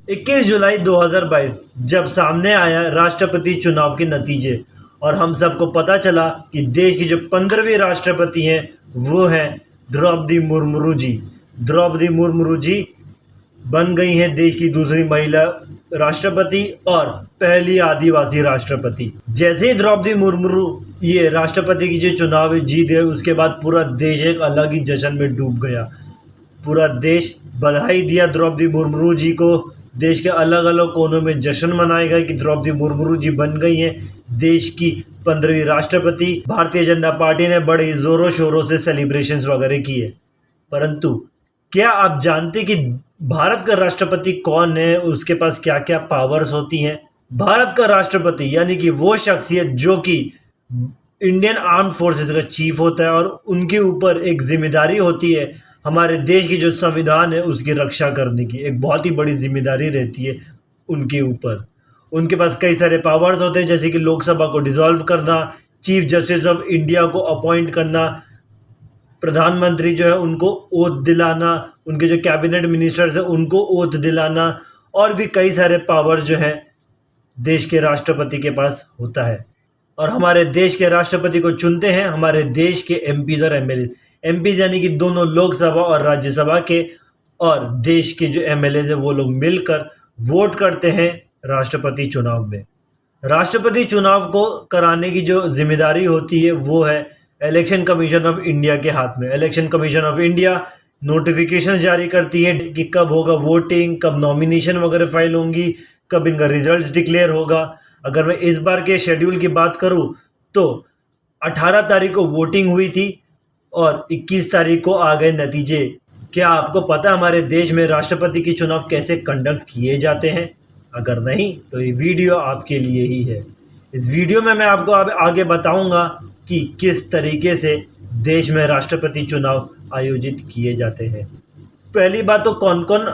21 जुलाई 2022 जब सामने आया राष्ट्रपति चुनाव के नतीजे और हम सबको पता चला कि देश की जो 15वीं राष्ट्रपति हैं वो हैं द्रौपदी मुर्मू जी। द्रौपदी मुर्मू जी बन गई हैं देश की दूसरी महिला राष्ट्रपति और पहली आदिवासी राष्ट्रपति। जैसे ही द्रौपदी मुर्मू ये राष्ट्रपति की जो चुनाव जीत गए उसके बाद पूरा देश एक अलग ही जश्न में डूब गया। पूरा देश बधाई दिया द्रौपदी मुर्मू जी को। देश के अलग अलग कोनों में जश्न मनाया गया कि द्रौपदी मुर्मू जी बन गई हैं देश की 15वीं राष्ट्रपति। भारतीय जनता पार्टी ने बड़े जोरों शोरों से सेलिब्रेशंस वगैरह किए। परंतु क्या आप जानते कि भारत का राष्ट्रपति कौन है, उसके पास क्या क्या पावर्स होती हैं? भारत का राष्ट्रपति यानी कि वो शख्सियत जो कि इंडियन आर्म्ड फोर्सेस का चीफ होता है और उनके ऊपर एक जिम्मेदारी होती है हमारे देश की जो संविधान है उसकी रक्षा करने की। एक बहुत ही बड़ी जिम्मेदारी रहती है उनके ऊपर। उनके पास कई सारे पावर्स होते हैं जैसे कि लोकसभा को डिसॉल्व करना, चीफ जस्टिस ऑफ इंडिया को अपॉइंट करना, प्रधानमंत्री जो है उनको ओथ दिलाना, उनके जो कैबिनेट मिनिस्टर्स हैं उनको ओथ दिलाना, और भी कई सारे पावर जो है देश के राष्ट्रपति के पास होता है। और हमारे देश के राष्ट्रपति को चुनते हैं हमारे देश के एमपीज और एमएलए। एमपीज यानी कि दोनों लोकसभा और राज्यसभा के, और देश के जो एमएलए हैं वो लोग मिलकर वोट करते हैं राष्ट्रपति चुनाव में। राष्ट्रपति चुनाव को कराने की जो जिम्मेदारी होती है वो है इलेक्शन कमीशन ऑफ इंडिया के हाथ में। Election commission of India notification जारी करती है कि कब होगा वोटिंग, कब नॉमिनेशन वगैरह फाइल होंगी, कब इनका रिजल्ट्स डिक्लेयर होगा। अगर मैं इस बार के शेड्यूल की बात करूं तो 18 तारीख को वोटिंग हुई थी और 21 तारीख को आ गए नतीजे। क्या आपको पता हमारे देश में राष्ट्रपति की चुनाव कैसे कंडक्ट किए जाते हैं? अगर नहीं तो ये वीडियो आपके लिए ही है। इस वीडियो में मैं आपको आगे बताऊंगा कि किस तरीके से देश में राष्ट्रपति चुनाव आयोजित किए जाते हैं। पहली बात तो कौन कौन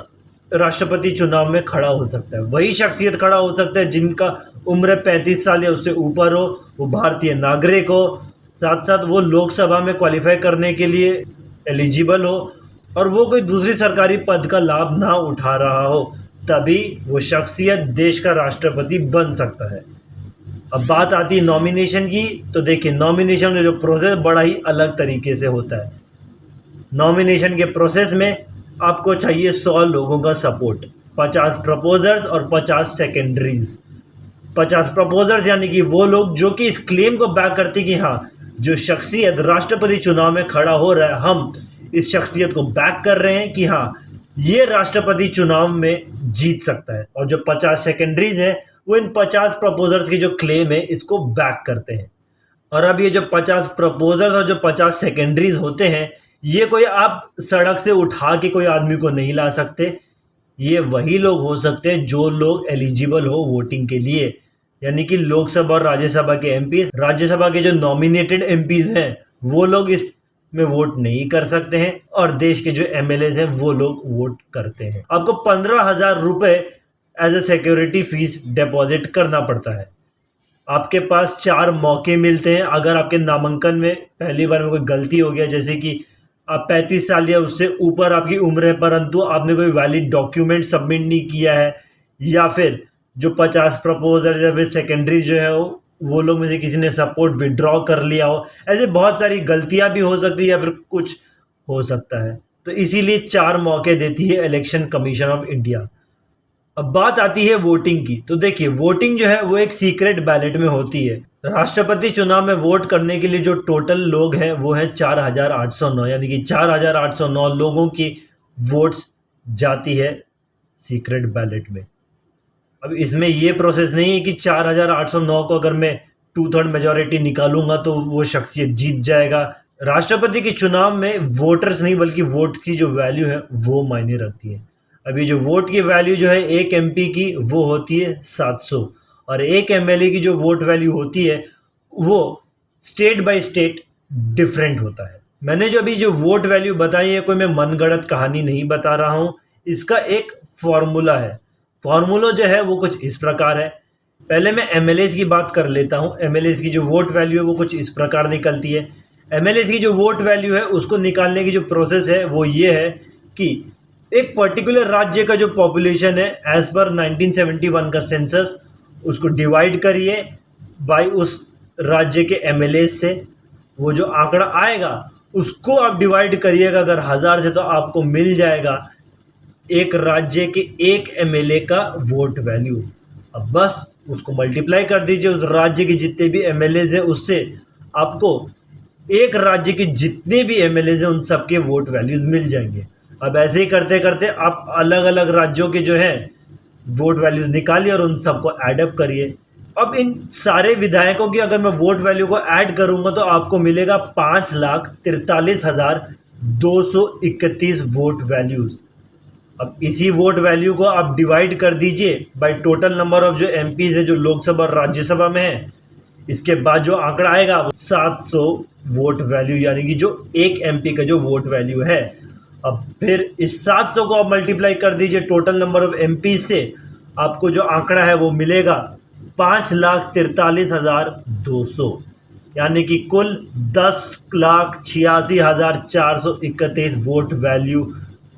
राष्ट्रपति चुनाव में खड़ा हो सकता है? वही शख्सियत खड़ा हो सकता है जिनका उम्र 35 साल या उससे ऊपर हो, वो भारतीय नागरिक हो, साथ साथ वो लोकसभा में क्वालिफाई करने के लिए एलिजिबल हो और वो कोई दूसरी सरकारी पद का लाभ ना उठा रहा हो, तभी वो शख्सियत देश का राष्ट्रपति बन सकता है। अब बात आती है नॉमिनेशन की, तो देखिए नॉमिनेशन का जो प्रोसेस बड़ा ही अलग तरीके से होता है। नॉमिनेशन के प्रोसेस में आपको चाहिए 100 लोगों का सपोर्ट, 50 प्रपोजर्स और 50 सेकेंडरीज। 50 प्रपोजर्स यानी कि वो लोग जो कि इस क्लेम को बैक करते कि हाँ, जो शख्सियत राष्ट्रपति चुनाव में खड़ा हो रहा है, हम इस शख्सियत को बैक कर रहे हैं कि हाँ ये राष्ट्रपति चुनाव में जीत सकता है। और जो 50 सेकेंडरीज हैं वो इन 50 प्रपोजर्स की जो क्लेम है इसको बैक करते हैं। और अब ये जो 50 प्रपोजर्स और जो 50 सेकेंडरीज होते हैं ये कोई आप सड़क से उठा के कोई आदमी को नहीं ला सकते। ये वही लोग हो सकते हैं जो लोग एलिजिबल हो वोटिंग के लिए, यानी कि लोकसभा और राज्यसभा के एमपी। राज्यसभा के जो नॉमिनेटेड एमपीज हैं वो लोग इस में वोट नहीं कर सकते हैं और देश के जो एमएलए हैं वो लोग वोट करते हैं। आपको 15,000 रुपये as a security fees deposit करना पड़ता है। आपके पास 4 मौके मिलते हैं अगर आपके नामांकन में पहली बार में कोई गलती हो गया, जैसे कि आप 35 साल या उससे ऊपर आपकी उम्र है परंतु आपने कोई वैलिड डॉक्यूमेंट सबमिट नहीं किया है, या फिर जो 50 प्रपोजल या फिर सेकेंडरी जो है वो लोग में से किसी ने सपोर्ट विड्रॉ कर लिया हो। ऐसे बहुत सारी गलतियां भी हो सकती है या फिर कुछ हो सकता है, तो इसीलिए 4 मौके देती है इलेक्शन कमीशन ऑफ इंडिया। अब बात आती है वोटिंग की, तो देखिए वोटिंग जो है वो एक सीक्रेट बैलेट में होती है। राष्ट्रपति चुनाव में वोट करने के लिए जो टोटल लोग हैं वो है 4,809, यानी कि 4,809 लोगों की वोट्स जाती है सीक्रेट बैलेट में। अब इसमें ये प्रोसेस नहीं है कि 4,809 को अगर मैं 2/3 मेजॉरिटी निकालूंगा तो वो शख्सियत जीत जाएगा। राष्ट्रपति के चुनाव में वोटर्स नहीं बल्कि वोट की जो वैल्यू है वो मायने रखती है। अभी जो वोट की वैल्यू जो है एक एमपी की वो होती है 700 और एक एमएलए की जो वोट वैल्यू होती है वो स्टेट बाय स्टेट डिफरेंट होता है। मैंने जो अभी जो वोट वैल्यू बताई है कोई मैं मनगढ़ंत कहानी नहीं बता रहा हूँ, इसका एक फॉर्मूला है। फॉर्मूला जो है वो कुछ इस प्रकार है। पहले मैं एमएलएस की बात कर लेता हूँ। एमएलएस की जो वोट वैल्यू है वो कुछ इस प्रकार निकलती है। एमएलएस की जो वोट वैल्यू है उसको निकालने की जो प्रोसेस है वो ये है कि एक पर्टिकुलर राज्य का जो पॉपुलेशन है एज पर 1971 का सेंसस, उसको डिवाइड करिए बाय उस राज्य के एमएलए से, वो जो आंकड़ा आएगा उसको आप डिवाइड करिएगा अगर 1000 से, तो आपको मिल जाएगा एक राज्य के एक एमएलए का वोट वैल्यू। अब बस उसको मल्टीप्लाई कर दीजिए उस राज्य के जितने भी एमएलए हैं उससे, आपको एक राज्य के जितने भी एमएलए हैं उन सबके वोट वैल्यूज मिल जाएंगे। अब ऐसे ही करते करते आप अलग अलग राज्यों के जो है वोट वैल्यूज निकालिए और उन सबको ऐडअप करिए। अब इन सारे विधायकों की अगर मैं वोट वैल्यू को ऐड करूंगा तो आपको मिलेगा 5,43,231 वोट वैल्यूज। अब इसी वोट वैल्यू को आप डिवाइड कर दीजिए बाय टोटल नंबर ऑफ जो एमपीज है जो लोकसभा और राज्यसभा में है, इसके बाद जो आंकड़ा आएगा वो 700 वोट वैल्यू, यानी कि जो एक एमपी का जो वोट वैल्यू है। अब फिर इस 700 को आप मल्टीप्लाई कर दीजिए टोटल नंबर ऑफ एमपी से, आपको जो आंकड़ा है वो मिलेगा 5,43,200, यानी कि कुल 10,86,431 वोट वैल्यू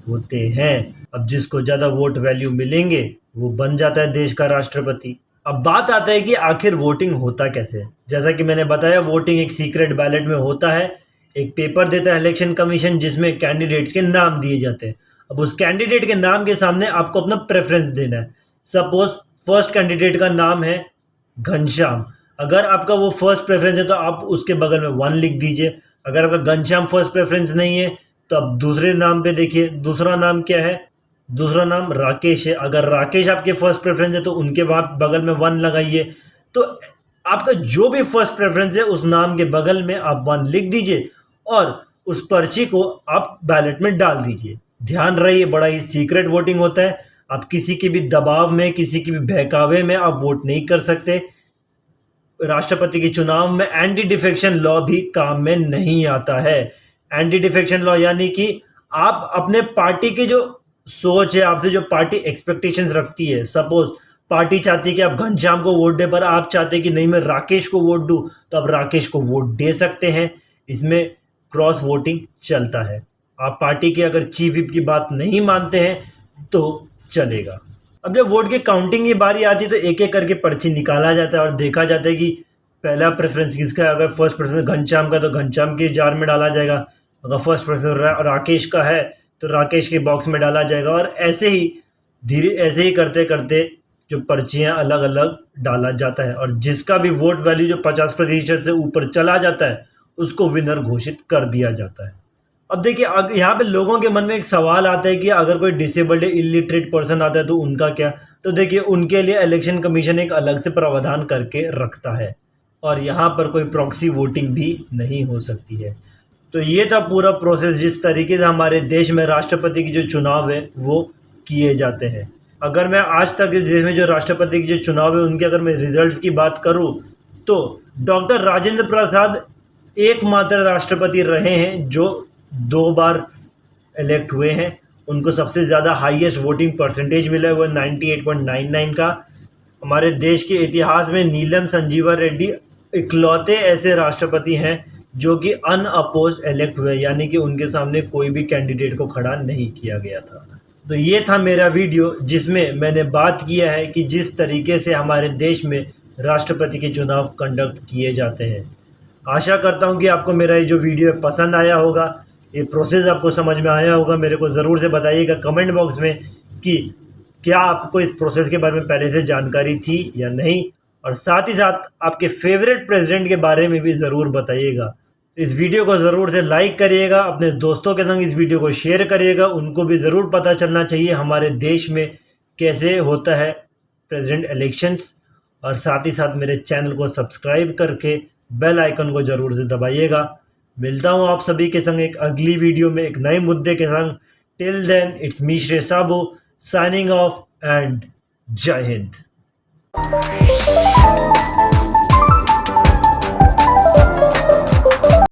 होते हैं। अब जिसको ज़्यादा वोट वैल्यू मिलेंगे वो बन जाता है देश का राष्ट्रपति। अब बात आता है कि आखिर वोटिंग होता कैसे है। जैसा कि मैंने बताया, वोटिंग एक सीक्रेट बैलेट में होता है। एक पेपर देता है इलेक्शन कमीशन जिसमें कैंडिडेट्स के नाम दिए जाते हैं। अब उस कैंडिडेट के नाम के सामने आपको अपना प्रेफरेंस देना है। सपोज फर्स्ट कैंडिडेट का नाम है घनश्याम, अगर आपका वो फर्स्ट प्रेफरेंस है तो आप उसके बगल में 1 लिख दीजिए। अगर आपका घनश्याम फर्स्ट प्रेफरेंस नहीं है तो आप दूसरे नाम पे देखिए, दूसरा नाम क्या है, दूसरा नाम राकेश है। अगर राकेश आपके फर्स्ट प्रेफरेंस है तो उनके बगल में 1 लगाइए। तो आपका जो भी फर्स्ट प्रेफरेंस है उस नाम के बगल में आप 1 लिख दीजिए और उस पर्ची को आप बैलेट में डाल दीजिए। ध्यान रहिए, बड़ा ही सीक्रेट वोटिंग होता है। आप किसी के भी दबाव में, किसी के भी बहकावे में आप वोट नहीं कर सकते। राष्ट्रपति के चुनाव में एंटी डिफेक्शन लॉ भी काम में नहीं आता है। एंटी डिफेक्शन लॉ यानी कि आप अपने पार्टी के जो सोच है, आपसे जो पार्टी एक्सपेक्टेशंस रखती है, सपोज पार्टी चाहती है कि आप घनश्याम को वोट दे, पर आप चाहते हैं कि नहीं मैं राकेश को वोट दूं, तो आप राकेश को वोट दे सकते हैं। इसमें क्रॉस वोटिंग चलता है। आप पार्टी की अगर चीफ व्हिप की बात नहीं मानते हैं तो चलेगा। अब जब वोट की काउंटिंग की बारी आती है तो एक एक करके पर्ची निकाला जाता है और देखा जाता है कि पहला प्रेफरेंस किसका है। अगर फर्स्ट प्रेफरेंस घनश्याम का तो घनश्याम के जार में डाला जाएगा। अगर फर्स्ट प्रेफरेंस राकेश का है तो राकेश के बॉक्स में डाला जाएगा। और ऐसे ही करते करते जो पर्चियाँ अलग अलग डाला जाता है और जिसका भी वोट वैल्यू जो 50% से ऊपर चला जाता है उसको विनर घोषित कर दिया जाता है। अब देखिए, यहाँ पे लोगों के मन में एक सवाल आता है कि अगर कोई डिसेबल्ड या इलिटरेट पर्सन आता है तो उनका क्या। तो देखिए, उनके लिए इलेक्शन कमीशन एक अलग से प्रावधान करके रखता है और यहाँ पर कोई प्रॉक्सी वोटिंग भी नहीं हो सकती है। तो ये था पूरा प्रोसेस जिस तरीके से हमारे देश में राष्ट्रपति की जो चुनाव है वो किए जाते हैं। अगर मैं आज तक देश में जो राष्ट्रपति की जो चुनाव है उनके अगर मैं रिजल्ट्स की बात करूँ तो डॉक्टर राजेंद्र प्रसाद एकमात्र राष्ट्रपति रहे हैं जो 2 बार इलेक्ट हुए हैं। उनको सबसे ज़्यादा हाईएस्ट वोटिंग परसेंटेज मिला है, वो 98.99 का। हमारे देश के इतिहास में नीलम संजीवा रेड्डी इकलौते ऐसे राष्ट्रपति हैं जो कि अनअपोज्ड इलेक्ट हुए, यानी कि उनके सामने कोई भी कैंडिडेट को खड़ा नहीं किया गया था। तो ये था मेरा वीडियो जिसमें मैंने बात किया है कि जिस तरीके से हमारे देश में राष्ट्रपति के चुनाव कंडक्ट किए जाते हैं। आशा करता हूँ कि आपको मेरा ये जो वीडियो पसंद आया होगा, ये प्रोसेस आपको समझ में आया होगा। मेरे को ज़रूर से बताइएगा कमेंट बॉक्स में कि क्या आपको इस प्रोसेस के बारे में पहले से जानकारी थी या नहीं, और साथ ही साथ आपके फेवरेट प्रेसिडेंट के बारे में भी ज़रूर बताइएगा। इस वीडियो को ज़रूर से लाइक करिएगा, अपने दोस्तों के संग इस वीडियो को शेयर करिएगा। उनको भी ज़रूर पता चलना चाहिए हमारे देश में कैसे होता है प्रेसिडेंट इलेक्शंस। और साथ ही साथ मेरे चैनल को सब्सक्राइब करके बेल आइकन को ज़रूर से दबाइएगा। मिलता हूँ आप सभी के संग एक अगली वीडियो में एक नए मुद्दे के संग। टिल देन इट्स मी श्रेय साबू साइनिंग ऑफ एंड जय हिंद।